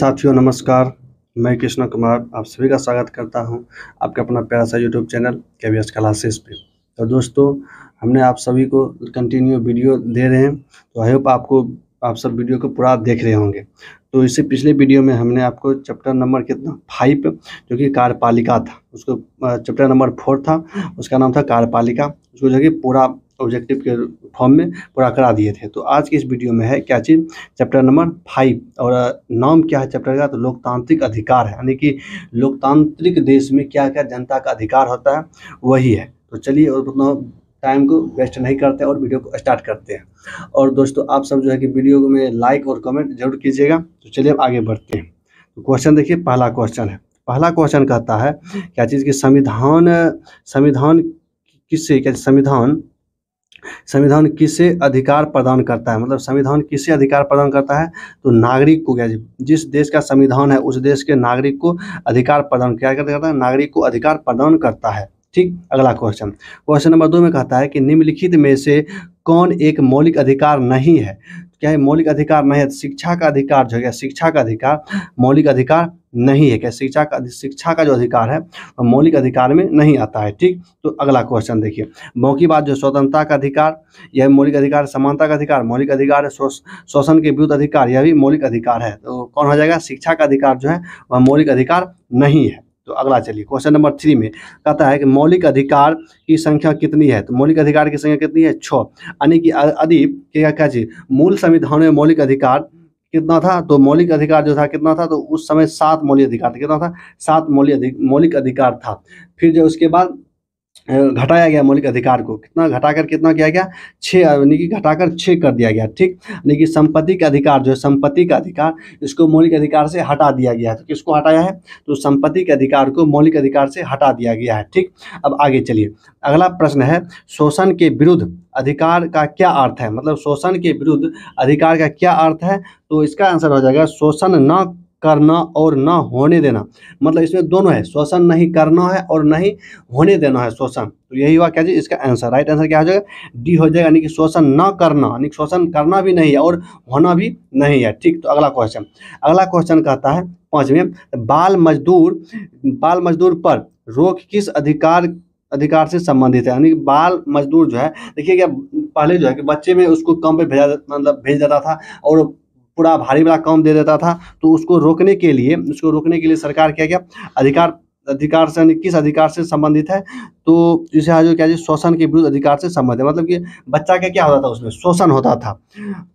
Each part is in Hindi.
साथियों नमस्कार, मैं कृष्ण कुमार आप सभी का स्वागत करता हूं आपके अपना प्यारा सा यूट्यूब चैनल केवीएस क्लासेस पे। तो दोस्तों हमने आप सभी को कंटिन्यू वीडियो दे रहे हैं, तो आई होप आप सब वीडियो को पूरा देख रहे होंगे। तो इससे पिछले वीडियो में हमने आपको चैप्टर नंबर 5 जो कि कार्यपालिका था, उसको चैप्टर नंबर 4 था, उसका नाम था कार्यपालिका, उसको जो कि पूरा ऑब्जेक्टिव के फॉर्म में पूरा करा दिए थे। तो आज की इस वीडियो में है क्या चीज़, चैप्टर नंबर 5, और नाम क्या है चैप्टर का, तो लोकतांत्रिक अधिकार है, यानी कि लोकतांत्रिक देश में क्या क्या जनता का अधिकार होता है वही है। तो चलिए और उतना टाइम को वेस्ट नहीं करते और वीडियो को स्टार्ट करते हैं। और दोस्तों आप सब जो है कि वीडियो में लाइक और कमेंट जरूर कीजिएगा। तो चलिए हम आगे बढ़ते हैं। तो क्वेश्चन देखिए, पहला क्वेश्चन है, पहला क्वेश्चन कहता है क्या चीज़ की संविधान किसे अधिकार प्रदान करता है, मतलब संविधान किसे अधिकार प्रदान करता है, तो नागरिक को, क्या जिस देश का संविधान है उस देश के नागरिक को अधिकार प्रदान क्या करता है, नागरिक को अधिकार प्रदान करता है। ठीक, अगला क्वेश्चन नंबर 2 में कहता है कि निम्नलिखित में से कौन एक मौलिक अधिकार नहीं है। क्या है मौलिक अधिकार नहीं है, शिक्षा का अधिकार जो है, शिक्षा का अधिकार मौलिक अधिकार नहीं है। क्या शिक्षा का जो अधिकार है वह मौलिक अधिकार में नहीं आता है। ठीक, तो अगला क्वेश्चन देखिए, मौखिक बात जो स्वतंत्रता का अधिकार यह मौलिक अधिकार, समानता का अधिकार मौलिक अधिकार है, शोषण के विरुद्ध अधिकार यह भी मौलिक अधिकार है। तो कौन हो जाएगा, शिक्षा का अधिकार जो है वह मौलिक अधिकार नहीं है। तो अगला चलिए, क्वेश्चन नंबर 3 में कहता है कि मौलिक अधिकार की संख्या कितनी है, तो मौलिक अधिकार की संख्या कितनी है, 6, यानी कि अधिक क्या चीज, मूल संविधान में मौलिक अधिकार कितना था, तो मौलिक अधिकार जो था कितना था, तो उस समय 7 मौलिक अधिकार था। कितना था, 7 मौलिक अधिकार था। फिर जो उसके बाद घटाया गया मौलिक अधिकार को, कितना घटाकर कितना किया गया, 6, यानी कि घटाकर 6 कर दिया गया। ठीक, यानी कि संपत्ति का अधिकार जो है, संपत्ति का अधिकार इसको मौलिक अधिकार से हटा दिया गया है। तो किसको हटाया है, तो संपत्ति के अधिकार को मौलिक अधिकार से हटा दिया गया है। ठीक, अब आगे चलिए, अगला प्रश्न है शोषण के विरुद्ध अधिकार का क्या अर्थ है, मतलब शोषण के विरुद्ध अधिकार का क्या अर्थ है, तो इसका आंसर हो जाएगा शोषण न करना और न होने देना। मतलब इसमें दोनों है, शोषण नहीं करना है और नहीं होने देना है शोषण। तो यही हुआ क्या जी इसका आंसर, राइट आंसर क्या हो जाएगा, डी हो जाएगा, यानी कि शोषण न करना, यानी शोषण करना भी नहीं है और होना भी नहीं है। ठीक, तो अगला क्वेश्चन कहता है 5 में, बाल मजदूर पर रोक किस अधिकार से संबंधित है। यानी कि बाल मजदूर जो है, देखिए क्या पहले जो है कि बच्चे में उसको काम पे भेज देता था और पूरा भारी वाला काम दे देता था। तो उसको रोकने के लिए सरकार क्या अधिकार से, किस अधिकार से संबंधित है, तो इसे जो क्या शोषण के विरुद्ध अधिकार से संबंधित है। मतलब कि बच्चा का क्या होता था, उसमें शोषण होता था।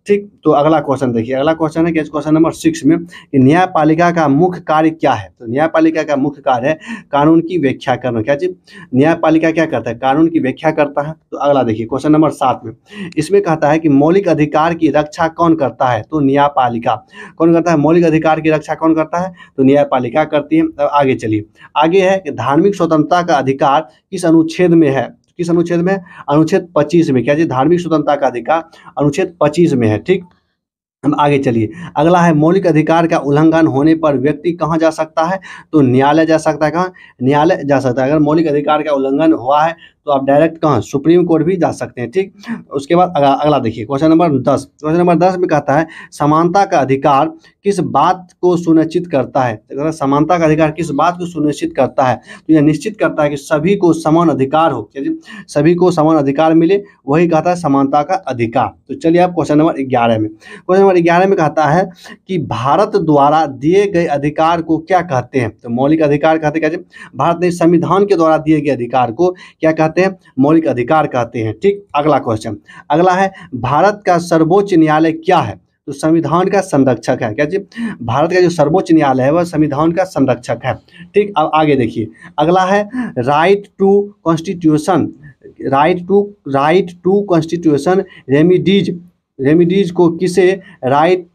ठीक, तो अगला क्वेश्चन देखिए, अगला क्वेश्चन है कि क्वेश्चन नंबर 6 में कि न्यायपालिका का मुख्य कार्य क्या है। तो न्यायपालिका का मुख्य कार्य है कानून की व्याख्या करना। क्या चीज, न्यायपालिका क्या करता है, कानून की व्याख्या करता है। तो अगला देखिए, क्वेश्चन नंबर 7 में इसमें कहता है कि मौलिक अधिकार की रक्षा कौन करता है, तो न्यायपालिका कौन करता है, मौलिक अधिकार की रक्षा कौन करता है, तो न्यायपालिका करती है। अब आगे चलिए, आगे है कि धार्मिक स्वतंत्रता का अधिकार किस अनुच्छेद में है, किस अनुच्छेद में, अनुच्छेद 25 में। क्या जी, धार्मिक स्वतंत्रता का अधिकार अनुच्छेद 25 में है। ठीक, हम आगे चलिए, अगला है मौलिक अधिकार का उल्लंघन होने पर व्यक्ति कहाँ जा सकता है, तो न्यायालय जा सकता है। कहाँ, न्यायालय जा सकता है। अगर मौलिक अधिकार का उल्लंघन हुआ है तो आप डायरेक्ट कहाँ, सुप्रीम कोर्ट भी जा सकते हैं। ठीक, उसके बाद अगला देखिए, क्वेश्चन नंबर 10 में कहता है समानता का अधिकार किस बात को सुनिश्चित करता है। अगर समानता का अधिकार किस बात को सुनिश्चित करता है, तो यह निश्चित करता है कि सभी को समान अधिकार हो, सभी को समान अधिकार मिले, वही कहता है समानता का अधिकार। तो चलिए आप क्वेश्चन नंबर 11 में कहता है कि भारत द्वारा दिए गए अधिकार को क्या कहते हैं, तो मौलिक अधिकार कहते हैं। भारत ने संविधान के द्वारा दिए गए अधिकार को क्या कहते हैं, मौलिक अधिकार कहते हैं। ठीक, अगला क्वेश्चन, अगला है भारत का सर्वोच्च न्यायालय क्या है, तो संविधान का संरक्षक है। क्या जी, भारत का जो सर्वोच्च न्यायालय है वह संविधान का संरक्षक है। ठीक, अब आगे देखिए, अगला है राइट टू कॉन्स्टिट्यूशन रेमिडीज को किसे राइट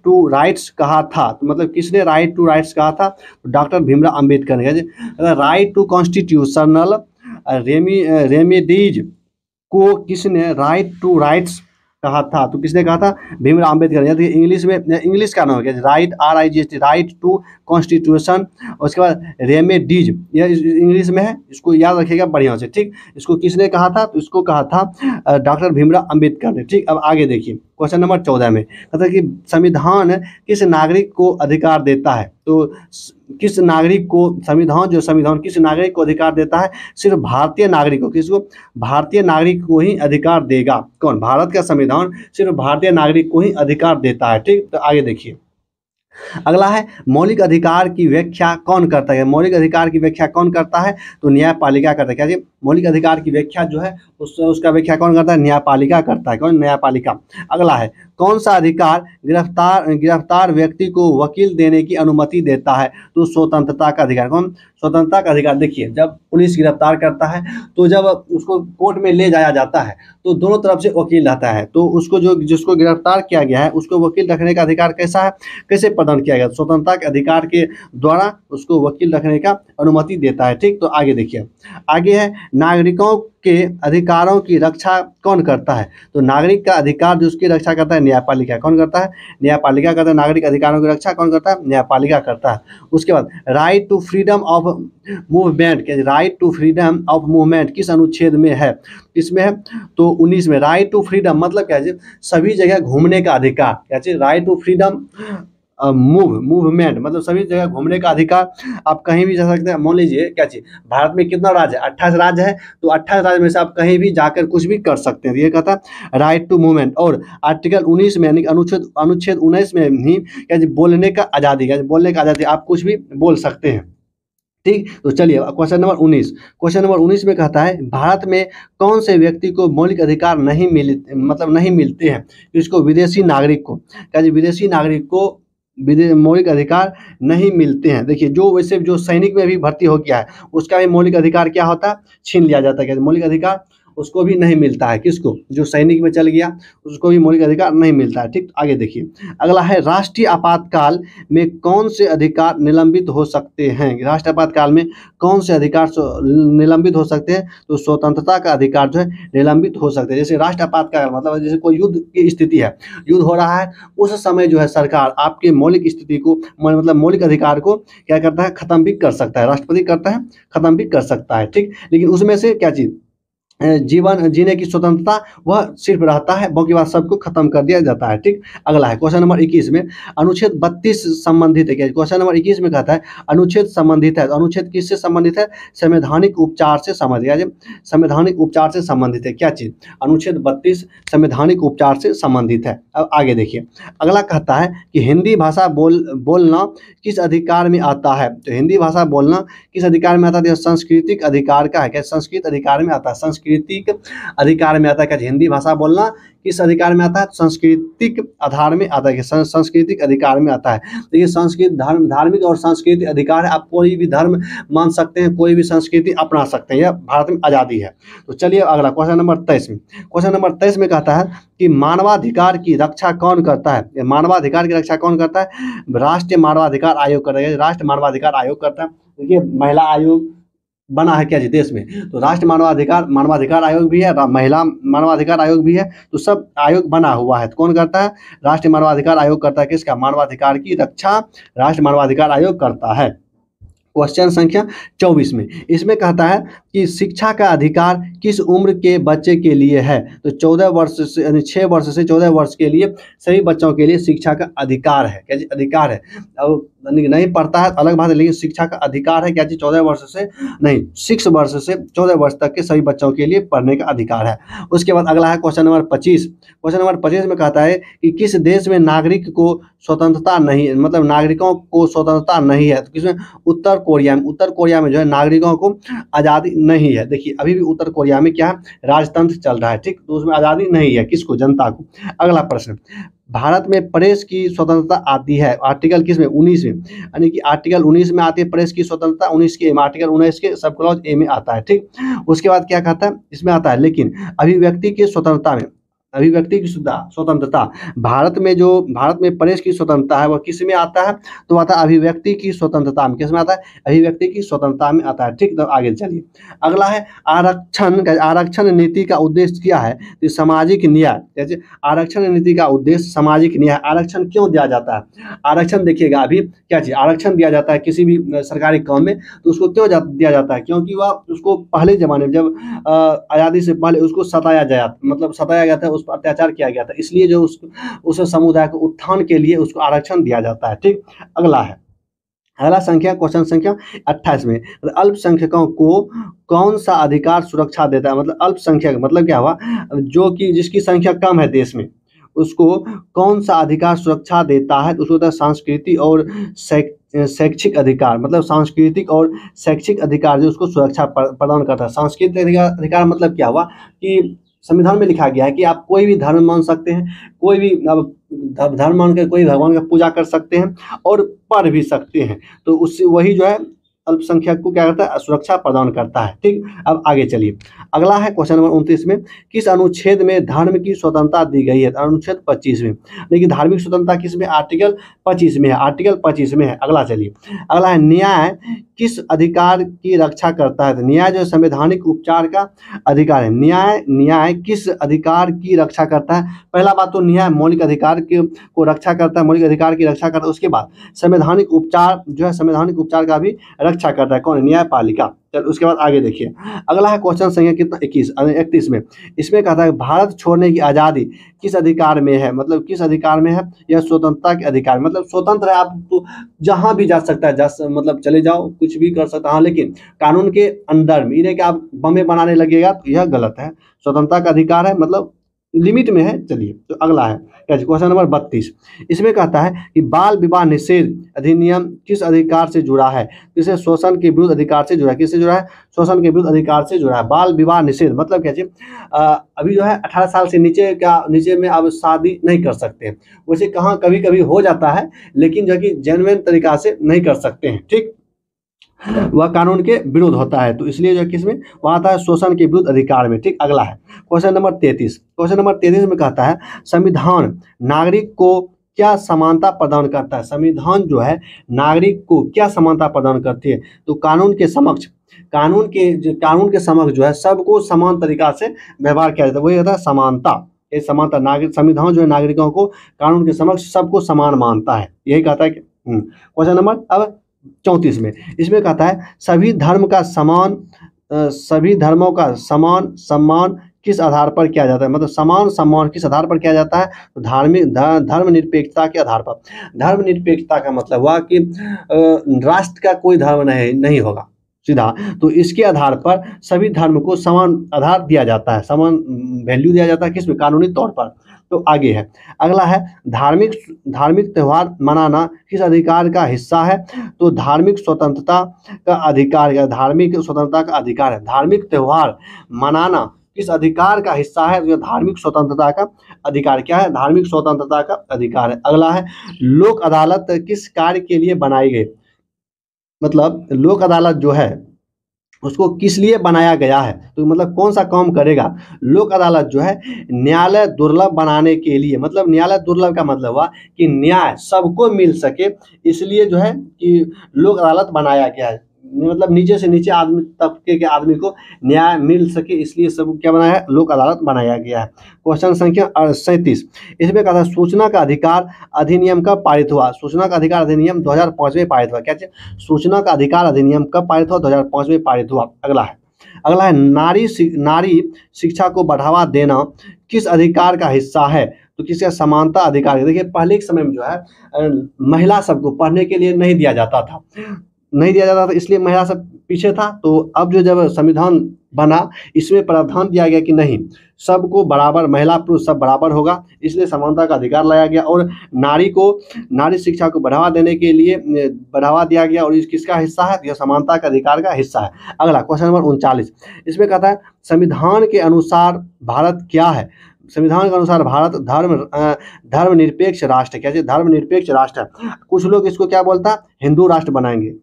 टू राइट्स कहा था, तो मतलब किसने राइट टू राइट्स कहा था, तो डॉक्टर भीमराव अंबेडकर ने। राइट टू कॉन्स्टिट्यूशनल रेमिडीज को किसने राइट टू राइट्स कहा था, तो किसने कहा था, भीमराव अंबेडकर। यानी इंग्लिश का नाम है right, RIGHT, right to constitution. उसके बाद रेमेडीज, यह इंग्लिश में है, इसको याद रखिएगा बढ़िया से। ठीक, इसको किसने कहा था, तो इसको कहा था डॉक्टर भीमराव अंबेडकर ने। ठीक, अब आगे देखिए, क्वेश्चन नंबर 14 में कहता है कि संविधान किस नागरिक को अधिकार देता है। तो किस नागरिक को संविधान किस नागरिक को अधिकार देता है? सिर्फ भारतीय नागरिक को। किसको? भारतीय नागरिक को ही अधिकार देगा। कौन? भारत का संविधान सिर्फ भारतीय नागरिक को ही अधिकार देता है। ठीक, तो आगे देखिए, अगला है मौलिक अधिकार की व्याख्या कौन करता है? मौलिक अधिकार की व्याख्या कौन करता है? तो न्यायपालिका करता है। क्या जी? मौलिक अधिकार की व्याख्या जो है उसका व्याख्या कौन करता है? न्यायपालिका करता है। कौन? न्यायपालिका। अगला है कौन सा अधिकार गिरफ्तार व्यक्ति को वकील देने की अनुमति देता है? तो स्वतंत्रता का अधिकार। कौन? स्वतंत्रता का अधिकार। देखिए, जब पुलिस गिरफ्तार करता है तो जब उसको कोर्ट में ले जाया जाता है तो दोनों तरफ से वकील रहता है, तो उसको जिसको गिरफ्तार किया गया है उसको वकील रखने का अधिकार कैसा है, कैसे प्रदान किया गया? स्वतंत्रता के अधिकार के द्वारा उसको वकील रखने का अनुमति देता है। ठीक, तो आगे देखिए, आगे है नागरिकों के अधिकारों की रक्षा कौन करता है? तो नागरिक का अधिकार जो उसकी रक्षा करता है न्यायपालिका। कौन करता है? न्यायपालिका करता है। नागरिक अधिकारों की रक्षा कौन करता है? न्यायपालिका करता है। उसके बाद right to freedom of movement, right to freedom of movement किस अनुच्छेद में है? किसमें है? तो 19 में। राइट टू फ्रीडम मतलब क्या है? सभी जगह घूमने का अधिकार। क्या चीज? राइट टू फ्रीडम मूवमेंट मतलब सभी जगह घूमने का अधिकार। आप कहीं भी जा सकते हैं। मान लीजिए क्या चीज, भारत में कितना राज्य है? 28 राज्य है, तो 28 राज्य में से आप कहीं भी जाकर कुछ भी कर सकते हैं। ये कहता है राइट टू मूवमेंट। और आर्टिकल 19 में यानी अनुच्छेद 19 में ही क्या जी, बोलने का आज़ादी। क्या बोलने का आज़ादी, आप कुछ भी बोल सकते हैं। ठीक, तो चलिए क्वेश्चन नंबर 19। क्वेश्चन नंबर 19 में कहता है भारत में कौन से व्यक्ति को मौलिक अधिकार नहीं मिलते हैं? इसको विदेशी नागरिक को। क्या जी? विदेशी नागरिक को मौलिक अधिकार नहीं मिलते हैं। देखिए, वैसे जो सैनिक में भी भर्ती हो गया है उसका भी मौलिक अधिकार क्या होता है? छीन लिया जाता है। क्या मौलिक अधिकार उसको भी नहीं मिलता है? किसको? जो सैनिक में चल गया उसको भी मौलिक अधिकार नहीं मिलता है। ठीक, आगे देखिए, अगला है राष्ट्रीय आपातकाल में कौन से अधिकार निलंबित हो सकते हैं? राष्ट्रीय आपातकाल में कौन से अधिकार निलंबित हो सकते हैं? तो स्वतंत्रता का अधिकार जो है निलंबित हो सकते हैं। जैसे राष्ट्रीय आपातकाल मतलब जैसे कोई युद्ध की स्थिति है, युद्ध हो रहा है, उस समय जो है सरकार आपके मौलिक स्थिति को मतलब मौलिक अधिकार को क्या करता है? खत्म भी कर सकता है। राष्ट्रपति करता है, खत्म भी कर सकता है। ठीक, लेकिन उसमें से क्या चीज, जीवन जीने की स्वतंत्रता वह सिर्फ रहता है, बाकी बात सबको खत्म कर दिया जाता है। ठीक, अगला है क्वेश्चन नंबर 21 में अनुच्छेद 32 संबंधित है। क्या क्वेश्चन नंबर 21 में कहता है अनुच्छेद संबंधित है? तो अनुच्छेद किससे संबंधित है? संवैधानिक उपचार से संबंधित है। संवैधानिक उपचार से संबंधित है। क्या चीज? अनुच्छेद 32 संवैधानिक उपचार से संबंधित है। अब आगे देखिए, अगला कहता है कि हिंदी भाषा बोलना किस अधिकार में आता है? तो हिंदी भाषा बोलना किस अधिकार में आता है? सांस्कृतिक अधिकार का है। क्या? संस्कृत अधिकार में आता है। सांस्कृतिक अधिकार में आता है। क्या? हिंदी भाषा बोलना किस अधिकार में आता है? सांस्कृतिक आधार में आता है। सांस्कृतिक अधिकार में आता है। देखिए, संस्कृत धार्मिक और सांस्कृतिक अधिकार है। आप कोई भी धर्म मान सकते हैं, कोई भी संस्कृति अपना सकते हैं, यह भारत में आज़ादी है। तो चलिए अगला क्वेश्चन नंबर 23 में। क्वेश्चन नंबर 23 में कहता है कि मानवाधिकार की रक्षा कौन करता है? मानवाधिकार की रक्षा कौन करता है? राष्ट्रीय मानवाधिकार आयोग करता है। राष्ट्रीय मानवाधिकार आयोग करता है। देखिए, महिला आयोग बना है क्या जी देश में, तो राष्ट्रीय मानवाधिकार आयोग भी है, महिला मानवाधिकार आयोग भी है, तो सब आयोग बना हुआ है। तो कौन करता है? राष्ट्रीय मानवाधिकार आयोग करता है। किसका? मानवाधिकार की रक्षा राष्ट्रीय मानवाधिकार आयोग करता है। क्वेश्चन संख्या 24 में इसमें कहता है कि शिक्षा का अधिकार किस उम्र के बच्चे के लिए है? तो 14 वर्ष से यानी 6 वर्ष से 14 वर्ष के लिए सभी बच्चों के लिए शिक्षा का अधिकार है। क्या जी? अधिकार है। अब नहीं पढ़ता है अलग बात है, लेकिन शिक्षा का अधिकार है। क्या जी? 14 वर्ष से नहीं, 6 वर्ष से 14 वर्ष तक के सभी बच्चों के लिए पढ़ने का अधिकार है। उसके बाद अगला है क्वेश्चन नंबर 25। क्वेश्चन नंबर 25 में कहता है कि किस देश में नागरिक को स्वतंत्रता नहीं, मतलब नागरिकों को स्वतंत्रता नहीं है? तो किसमें? उत्तर कोरिया में। उत्तर कोरिया में जो है नागरिकों को आज़ादी नहीं है। देखिए, अभी भी उत्तर कोरिया में क्या है? राजतंत्र चल रहा है। ठीक, तो उसमें आज़ादी नहीं है। किसको? जनता को। अगला प्रश्न, भारत में प्रेस की स्वतंत्रता आती है आर्टिकल किसमें? 19 में। यानी कि आर्टिकल 19 में आती है प्रेस की स्वतंत्रता। 19 के आर्टिकल 19 के सब क्लॉज ए में आता है। ठीक, उसके बाद क्या कहता है? इसमें आता है लेकिन अभिव्यक्ति की स्वतंत्रता में, अभिव्यक्ति की स्वतंत्रता भारत में प्रेस की स्वतंत्रता है वह किस में आता है? तो आता है अभिव्यक्ति की स्वतंत्रता में। किस में आता है? अभिव्यक्ति की स्वतंत्रता में आता है। ठीक, तो आगे चलिए, अगला है आरक्षण नीति का उद्देश्य क्या है? तो सामाजिक न्याय। जैसे आरक्षण नीति का उद्देश्य सामाजिक न्याय। आरक्षण क्यों दिया जाता है? आरक्षण देखिएगा, अभी क्या चीज आरक्षण दिया जाता है किसी भी सरकारी काम में, तो उसको क्यों दिया जाता है? क्योंकि वह उसको पहले जमाने में जब आज़ादी से पहले उसको सताया गया था, उस पर अत्याचार किया गया था, इसलिए जो उस समुदाय को उत्थान के लिए उसको आरक्षण दिया जाता है। ठीक, अगला है, अगला संख्या क्वेश्चन संख्या 28 में, अल्पसंख्यकों को कौन सा अधिकार सुरक्षा देता है? मतलब अल्पसंख्यक मतलब क्या हुआ, जो कि जिसकी संख्या कम है देश में, उसको कौन सा अधिकार सुरक्षा देता है? तो उसको होता है सांस्कृतिक और शैक्षिक अधिकार। मतलब सांस्कृतिक और शैक्षिक अधिकार जो उसको सुरक्षा प्रदान करता है। सांस्कृतिक अधिकार मतलब क्या हुआ कि संविधान में लिखा गया है कि आप कोई भी धर्म मान सकते हैं, कोई भी अब धर्म मान के कोई भगवान का पूजा कर सकते हैं और पढ़ भी सकते हैं, तो उससे वही जो है अल्पसंख्यक को क्या करता है, सुरक्षा प्रदान करता है। ठीक, अब आगे चलिए, अगला है क्वेश्चन नंबर 29 में, किस अनुच्छेद में धर्म की स्वतंत्रता दी गई है? अनुच्छेद 25 में। लेकिन धार्मिक स्वतंत्रता किस में? आर्टिकल 25 में है, आर्टिकल 25 में है। अगला चलिए, अगला है, न्याय किस अधिकार की रक्षा करता है? तो न्याय जो संवैधानिक उपचार का अधिकार है। न्याय किस अधिकार की रक्षा करता है? पहला बात तो न्याय मौलिक अधिकार को रक्षा करता है, मौलिक अधिकार की रक्षा करता है। उसके बाद संवैधानिक उपचार जो है, संवैधानिक उपचार का भी रक्षा करता है। कौन? न्यायपालिका। चल उसके बाद आगे देखिए, अगला है क्वेश्चन संख्या कितना 31 में, इसमें कहता है भारत छोड़ने की आज़ादी किस अधिकार में है? मतलब किस अधिकार में है? यह स्वतंत्रता के अधिकार, मतलब स्वतंत्र है, आप तो जहाँ भी जा सकता है, मतलब चले जाओ, कुछ भी कर सकता है। हाँ, लेकिन कानून के अंदर में, इन्हें कि आप बमें बनाने लगेगा तो यह गलत है। स्वतंत्रता का अधिकार है, मतलब लिमिट में है। चलिए, तो अगला है क्वेश्चन नंबर 32, इसमें कहता है कि बाल विवाह निषेध अधिनियम किस अधिकार से जुड़ा है? किसे? शोषण के विरुद्ध अधिकार से जुड़ा है। किससे जुड़ा है? शोषण के विरुद्ध अधिकार से जुड़ा है। बाल विवाह निषेध मतलब क्या चीज, अभी जो है 18 साल से नीचे में अब शादी नहीं कर सकते हैं। वैसे कहाँ कभी कभी हो जाता है, लेकिन जो कि जेन्युइन तरीका से नहीं कर सकते हैं। ठीक, वह कानून के विरुद्ध होता है, तो इसलिए जो किसमें वह आता है, शोषण के विरुद्ध अधिकार में। ठीक, अगला है क्वेश्चन नंबर 33, क्वेश्चन नंबर 33 में कहता है संविधान नागरिक को क्या समानता प्रदान करता है? संविधान जो है नागरिक को क्या समानता प्रदान करती है? तो कानून के समक्ष जो है सबको समान तरीका से व्यवहार किया जाता है, वही होता है समानता। ये समानता, नागरिक संविधान जो है नागरिकों को कानून के समक्ष सबको समान मानता है, यही कहता है कि क्वेश्चन नंबर अब 34 में, इसमें कहता है सभी धर्मों का समान सम्मान किस आधार पर किया जाता है? मतलब समान सम्मान किस आधार पर किया जाता है? तो धर्मनिरपेक्षता के आधार पर। धर्मनिरपेक्षता का मतलब हुआ कि राष्ट्र का कोई धर्म नहीं होगा सीधा, तो इसके आधार पर सभी धर्म को समान आधार दिया जाता है, समान वैल्यू दिया जाता है, किसमें? कानूनी तौर पर। तो आगे है, अगला है धार्मिक त्यौहार मनाना किस अधिकार का हिस्सा है? तो धार्मिक स्वतंत्रता का अधिकार है। धार्मिक स्वतंत्रता का अधिकार है। धार्मिक त्यौहार मनाना किस अधिकार का हिस्सा है? तो धार्मिक स्वतंत्रता का अधिकार। क्या है? धार्मिक स्वतंत्रता का अधिकार है। अगला है, लोक अदालत किस कार्य के लिए बनाई गई? मतलब लोक अदालत जो है उसको किस लिए बनाया गया है? तो मतलब कौन सा काम करेगा? लोक अदालत जो है न्यायालय दुर्लभ बनाने के लिए। मतलब न्यायालय दुर्लभ का मतलब हुआ कि न्याय सबको मिल सके, इसलिए जो है कि लोक अदालत बनाया गया है। मतलब नीचे से नीचे आदमी तबके के आदमी को न्याय मिल सके, इसलिए सब क्या बनाया है? लोक अदालत बनाया गया है। क्वेश्चन संख्या 37, इसमें कहा था सूचना का अधिकार अधिनियम कब पारित हुआ? सूचना का अधिकार अधिनियम 2005 में पारित हुआ। क्या चीज? सूचना का अधिकार अधिनियम कब पारित हुआ? 2005 में पारित हुआ। अगला है नारी शिक्षा को बढ़ावा देना किस अधिकार का हिस्सा है? तो किसका? समानता अधिकार। देखिए पहले के समय में जो है महिला सबको पढ़ने के लिए नहीं दिया जाता था, इसलिए महिला सब पीछे था। तो अब जब संविधान बना, इसमें प्रावधान दिया गया कि नहीं, सबको बराबर, महिला पुरुष सब बराबर होगा, इसलिए समानता का अधिकार लाया गया और नारी शिक्षा को बढ़ावा देने के लिए बढ़ावा दिया गया, और इस किसका हिस्सा है? यह समानता का अधिकार का हिस्सा है। अगला क्वेश्चन नंबर 39, इसमें कहता है संविधान के अनुसार भारत क्या है? संविधान के अनुसार भारत धर्मनिरपेक्ष राष्ट्र है। क्या है? धर्मनिरपेक्ष राष्ट्र है। कुछ लोग इसको क्या बोलता है? हिंदू राष्ट्र बनाएंगे,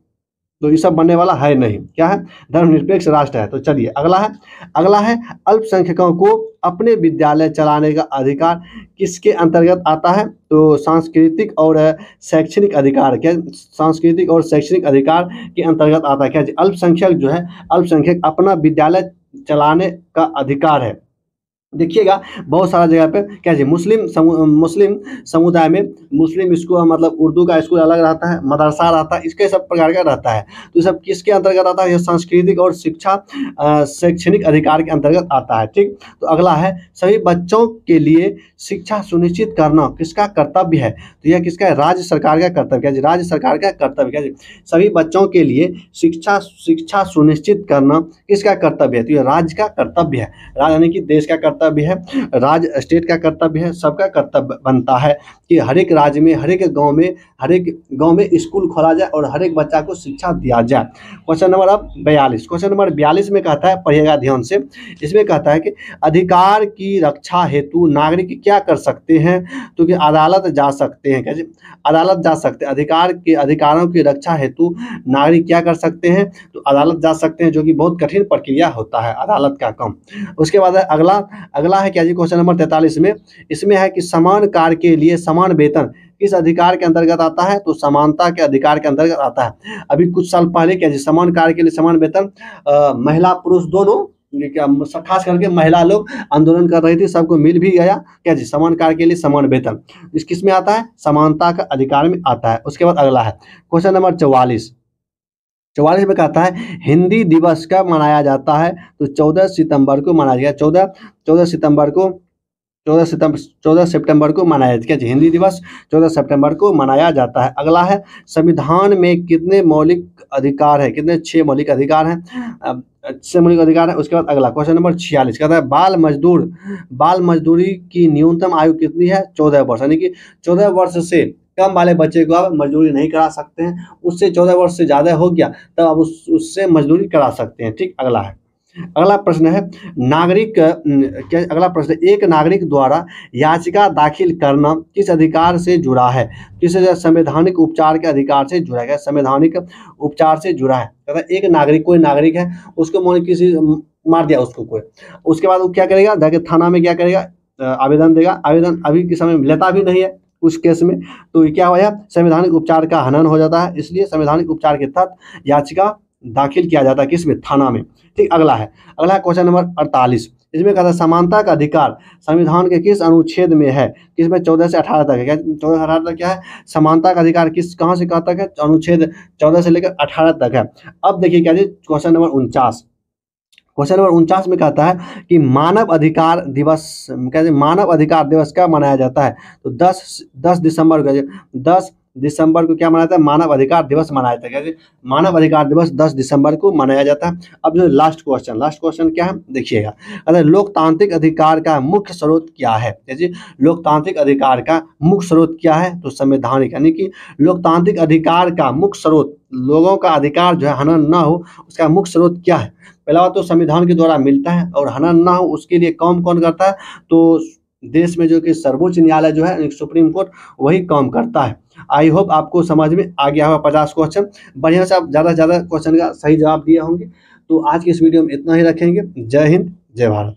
तो ये सब बनने वाला है नहीं। क्या है? धर्मनिरपेक्ष राष्ट्र है। तो चलिए अगला है अल्पसंख्यकों को अपने विद्यालय चलाने का अधिकार किसके अंतर्गत आता है? तो सांस्कृतिक और शैक्षणिक अधिकार। क्या? सांस्कृतिक और शैक्षणिक अधिकार के अंतर्गत आता है। क्या? अल्पसंख्यक अपना विद्यालय चलाने का अधिकार है। देखिएगा बहुत सारा जगह पे क्या जी मुस्लिम समुदाय में मुस्लिम स्कूल मतलब उर्दू का स्कूल अलग रहता है, मदरसा रहता है, इसके सब प्रकार का रहता है। तो ये सब किसके अंतर्गत आता है? ये सांस्कृतिक और शिक्षा शैक्षणिक अधिकार के अंतर्गत आता है। ठीक, तो अगला है सभी बच्चों के लिए शिक्षा सुनिश्चित करना किसका कर्तव्य है? तो यह किसका है? राज्य सरकार का कर्तव्य। क्या जी? राज्य सरकार का कर्तव्य। क्या जी? सभी बच्चों के लिए शिक्षा सुनिश्चित करना किसका कर्तव्य है? तो यह राज्य का कर्तव्य है। राज्य यानी कि देश का कर्तव्य है, राज्य स्टेट का कर्तव्य है, सबका कर्तव्य बनता है कि हर एक राज्य में, हर एक गांव में स्कूल खोला जाए और हर एक बच्चा को शिक्षा दिया जाए। क्वेश्चन नंबर अब 42, क्वेश्चन नंबर 42 में कहता है, पढ़िएगा ध्यान से, इसमें कहता है कि अधिकार की रक्षा हेतु नागरिक क्या कर सकते हैं? तो कि अदालत जा सकते हैं। कैसे? अदालत जा सकते हैं। अधिकारों की रक्षा हेतु नागरिक क्या कर सकते हैं? तो अदालत जा सकते हैं, जो कि बहुत कठिन प्रक्रिया होता है अदालत का काम। उसके बाद है अगला है क्या जी? क्वेश्चन नंबर 43 में, इसमें है कि समान कार्य के लिए समान वेतन किस अधिकार के अंतर्गत आता है? तो समानता के अधिकार के अंतर्गत आता है। अभी कुछ साल पहले क्या जी समान कार्य के लिए समान वेतन महिला पुरुष दोनों, ये क्या खास करके महिला लोग आंदोलन कर रही थी, सबको मिल भी गया क्या जी समान कार्य के लिए समान वेतन। इस किस में आता है? समानता का अधिकार में आता है। उसके बाद अगला है क्वेश्चन नंबर 44 में कहता है हिंदी दिवस कब मनाया जाता है? तो 14 सितंबर को मनाया गया। 14 सितंबर को मनाया जाता है। हिंदी दिवस 14 सितंबर को मनाया जाता है। अगला है संविधान में कितने मौलिक अधिकार है? कितने? 6 मौलिक अधिकार हैं। 6 मौलिक अधिकार है। उसके बाद अगला क्वेश्चन नंबर 46 कहता है बाल मजदूरी की न्यूनतम आयु कितनी है? 14 वर्ष, यानी कि 14 वर्ष से कम वाले बच्चे को आप मजदूरी नहीं करा सकते हैं। उससे 14 वर्ष से ज़्यादा हो गया तब आप उससे मजदूरी करा सकते हैं। ठीक, अगला प्रश्न है अगला प्रश्न, एक नागरिक द्वारा याचिका दाखिल करना किस अधिकार से जुड़ा है? किस संवैधानिक उपचार के अधिकार से जुड़ा है? संवैधानिक उपचार से जुड़ा है। एक नागरिक, कोई नागरिक है, उसको मोने किसी मार दिया उसको कोई, उसके बाद वो क्या करेगा? जाके थाना में क्या करेगा? आवेदन देगा। आवेदन अभी के समय में लेता भी नहीं है उस केस में, तो क्या हो जाए? संवैधानिक उपचार का हनन हो जाता है। इसलिए संवैधानिक उपचार के तहत याचिका दाखिल किया जाता है किसमें? थाना में। ठीक, अगला है क्वेश्चन नंबर 48, इसमें कहता है समानता का अधिकार संविधान के किस अनुच्छेद में है? किसमें? 14 से 18 तक है। क्या 14 से 18 तक क्या है? समानता का अधिकार कहाँ से कहाँ तक है? अनुच्छेद 14 से लेकर 18 तक है। अब देखिए क्या जी क्वेश्चन नंबर 49 में कहता है कि मानव अधिकार दिवस कब मनाया जाता है? तो 10 दिसंबर को, 10 दिसंबर को क्या मनाया जाता है? मानव अधिकार दिवस मनाया जाता है। क्या? मानव अधिकार दिवस 10 दिसंबर को मनाया जाता है। अब जो लास्ट क्वेश्चन क्या है देखिएगा, अगर लोकतांत्रिक अधिकार का मुख्य स्रोत क्या है? जैसे लोकतांत्रिक अधिकार का मुख्य स्रोत क्या है? तो संवैधानिक, यानी कि लोकतांत्रिक अधिकार का मुख्य स्रोत, लोगों का अधिकार जो है हनन न हो, उसका मुख्य स्रोत क्या है? पहला बात तो संविधान के द्वारा मिलता है, और हनन ना हो उसके लिए काम कौन करता है? तो देश में जो कि सर्वोच्च न्यायालय जो है, सुप्रीम कोर्ट, वही काम करता है। आई होप आपको समझ में आ गया होगा 50 क्वेश्चन, बढ़िया से आप ज़्यादा से ज़्यादा क्वेश्चन का सही जवाब दिए होंगे। तो आज की इस वीडियो में इतना ही रखेंगे। जय हिंद, जय भारत।